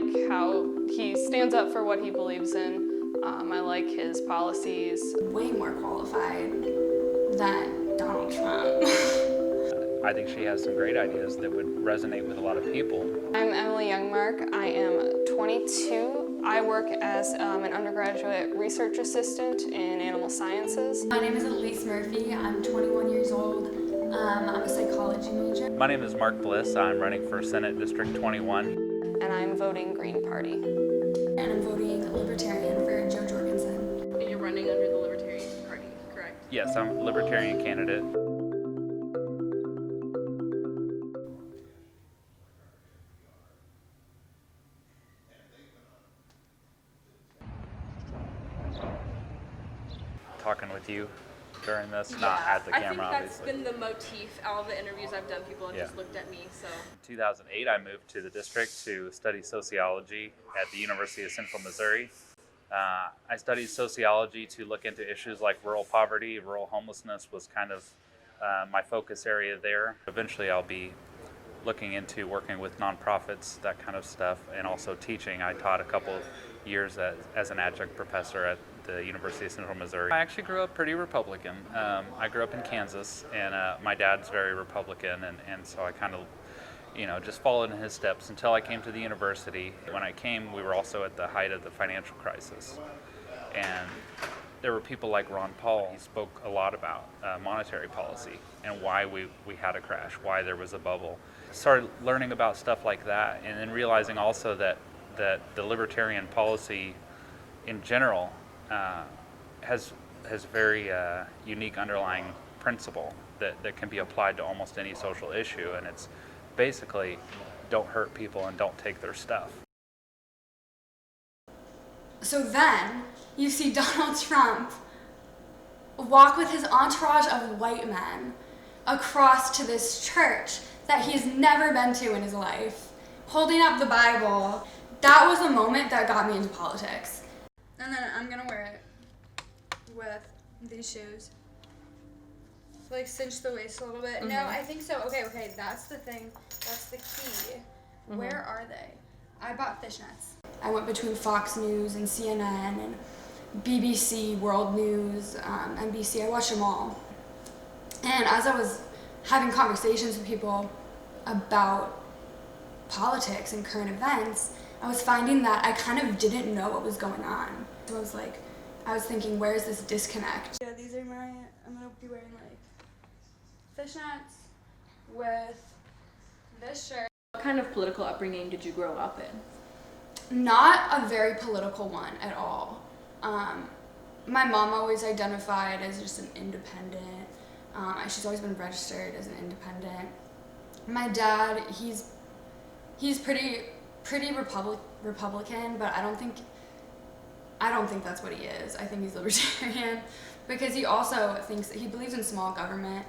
like how he stands up for what he believes in. I like his policies. Way more qualified than Donald Trump. I think she has some great ideas that would resonate with a lot of people. I'm Emily Youngmark. I am 22. I work as an undergraduate research assistant in animal sciences. My name is Elise Murphy. I'm 21 years old. I'm a psychology major. My name is Mark Bliss. I'm running for Senate District 21. And I'm voting Green Party. And I'm voting Libertarian for Joe Jorgensen. And you're running under the Libertarian Party, correct? Yes, I'm a Libertarian candidate. Talking with you during this, not at the camera, I think that's obviously. been the motif. All the interviews I've done, people have just looked at me. So, In 2008, I moved to the district to study sociology at the University of Central Missouri. I studied sociology to look into issues like rural poverty. Rural homelessness was kind of my focus area there. Eventually, I'll be looking into working with nonprofits, that kind of stuff, and also teaching. I taught a couple of years as an adjunct professor at the University of Central Missouri. I actually grew up pretty Republican. I grew up in Kansas, and my dad's very Republican, and so I kind of, just followed in his steps until I came to the university. When I came, we were also at the height of the financial crisis, and there were people like Ron Paul. He spoke a lot about monetary policy and why we had a crash, why there was a bubble. Started learning about stuff like that, and then realizing also that the libertarian policy in general has very unique underlying principle that can be applied to almost any social issue, and it's basically don't hurt people and don't take their stuff. So then you see Donald Trump walk with his entourage of white men across to this church that he's never been to in his life, holding up the Bible. That was the moment that got me into politics. And then I'm gonna wear it with these shoes. Like cinch the waist a little bit. Mm-hmm. No, I think so. Okay, that's the thing. That's the key. Mm-hmm. Where are they? I bought fishnets. I went between Fox News and CNN and BBC, World News, NBC. I watched them all. And as I was having conversations with people about politics and current events, I was finding that I kind of didn't know what was going on. So I was thinking, where's this disconnect? Yeah, these are I'm gonna be wearing like fishnets with this shirt. what kind of political upbringing did you grow up in? Not a very political one at all. My mom always identified as just an independent. She's always been registered as an independent. My dad, he's pretty Republican, but I don't think that's what he is. I think he's libertarian because he also thinks that he believes in small government.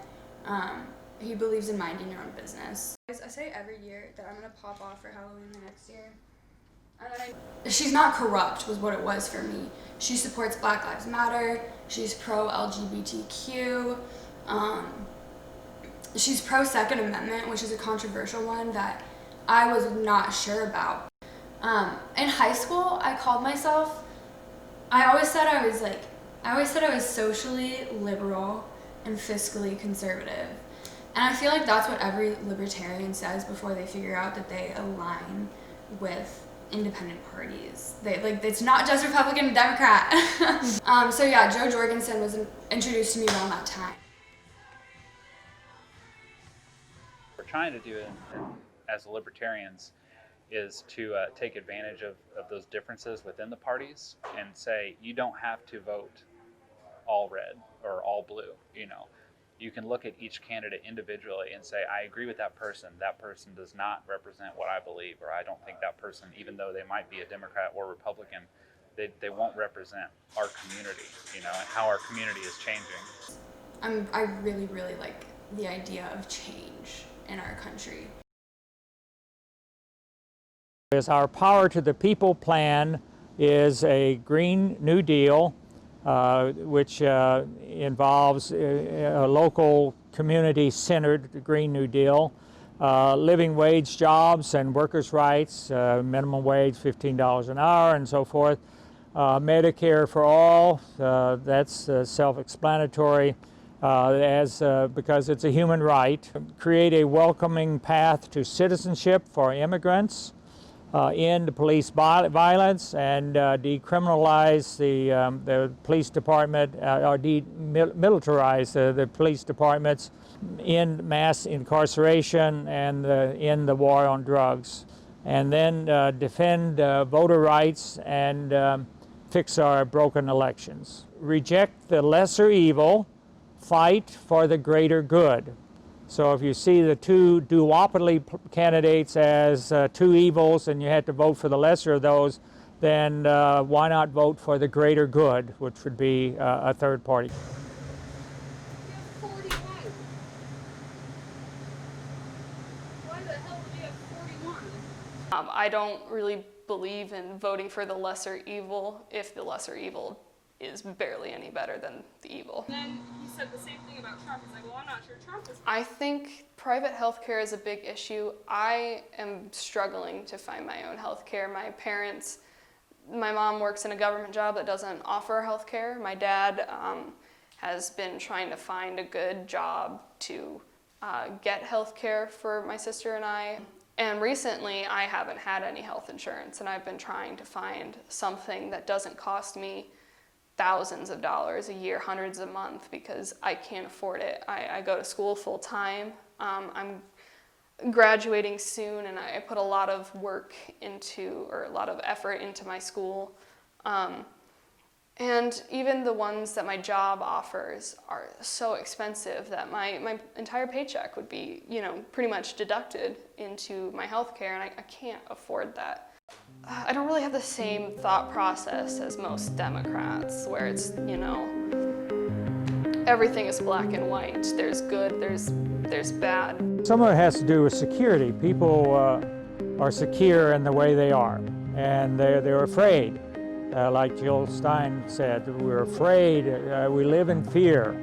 He believes in minding your own business. I say every year that I'm gonna pop off for Halloween the next year. She's not corrupt was what it was for me. She supports Black Lives Matter. She's pro-LGBTQ. She's pro-Second Amendment, which is a controversial one that I was not sure about. In high school, I always said I was socially liberal and fiscally conservative. And I feel like that's what every libertarian says before they figure out that they align with independent parties. It's not just Republican and Democrat. So yeah, Joe Jorgensen was introduced to me around that time. What we're trying to do as libertarians is to take advantage of those differences within the parties and say you don't have to vote all red or all blue. You can look at each candidate individually and say, I agree with that person. That person does not represent what I believe, or I don't think that person, even though they might be a Democrat or Republican, they won't represent our community, and how our community is changing. I really, really like the idea of change in our country. Our Power to the People plan is a Green New Deal, which involves a local community-centered Green New Deal living wage jobs and workers' rights, minimum wage $15 an hour and so forth. Medicare for all, that's self-explanatory because it's a human right. Create a welcoming path to citizenship for immigrants, end police violence, and decriminalize the police department, or demilitarize the police departments, end mass incarceration, and end the war on drugs. And then defend voter rights and fix our broken elections. Reject the lesser evil, fight for the greater good. So if you see the two duopoly candidates as two evils and you had to vote for the lesser of those, then why not vote for the greater good, which would be a third party. I don't really believe in voting for the lesser evil if the lesser evil is barely any better than the evil. Then he said the same thing about Trump. He's like, well, I'm not sure Trump is. I think private health care is a big issue. I am struggling to find my own health care. My mom works in a government job that doesn't offer health care. My dad has been trying to find a good job to get health care for my sister and I. And recently, I haven't had any health insurance, and I've been trying to find something that doesn't cost me thousands of dollars a year, hundreds a month, because I can't afford it. I go to school full time. I'm graduating soon, and I put a lot of a lot of effort into my school. And even the ones that my job offers are so expensive that my entire paycheck would be, pretty much deducted into my health care, and I can't afford that. I don't really have the same thought process as most Democrats, where it's, everything is black and white. There's good, there's bad. Some of it has to do with security. People are secure in the way they are, and they're afraid. Like Jill Stein said, we're afraid, we live in fear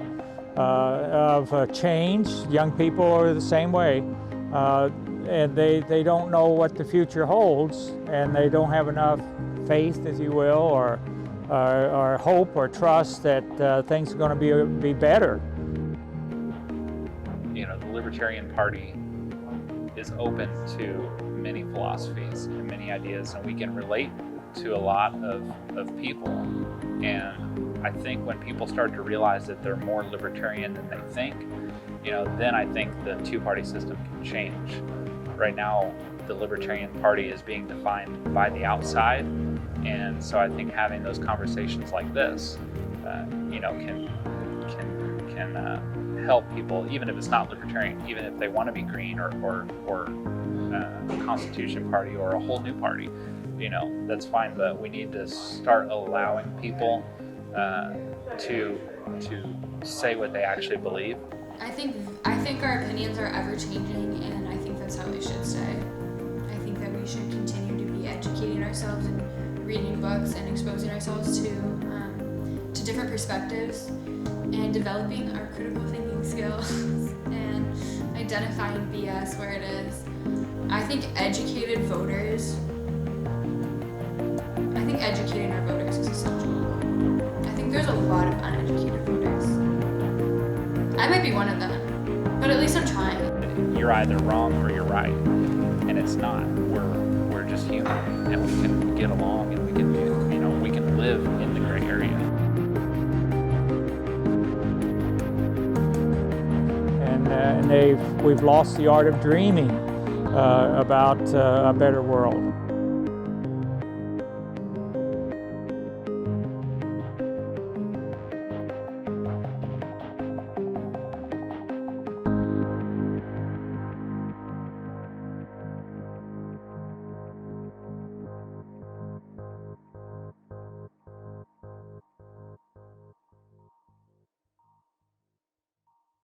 of change. Young people are the same way, and they don't know what the future holds, and they don't have enough faith, if you will, or hope or trust that things are going to be better. The Libertarian Party is open to many philosophies and many ideas, and we can relate to a lot of people. And I think when people start to realize that they're more libertarian than they think, then I think the two-party system can change. Right now, the Libertarian Party is being defined by the outside, and so I think having those conversations like this, can help people, even if it's not libertarian, even if they want to be green or a Constitution Party or a whole new party. That's fine, but we need to start allowing people to say what they actually believe. I think our opinions are ever changing, and I think that's how they should stay. I think that we should continue to be educating ourselves and reading books and exposing ourselves to different perspectives and developing our critical thinking skills and identifying BS where it is. I think educating our voters is essential. I think there's a lot of uneducated voters. I might be one of them, but at least I'm trying. You're either wrong or you're right, and it's not. We're just human, and we can get along, and we can live in the gray area. And we've lost the art of dreaming about a better world.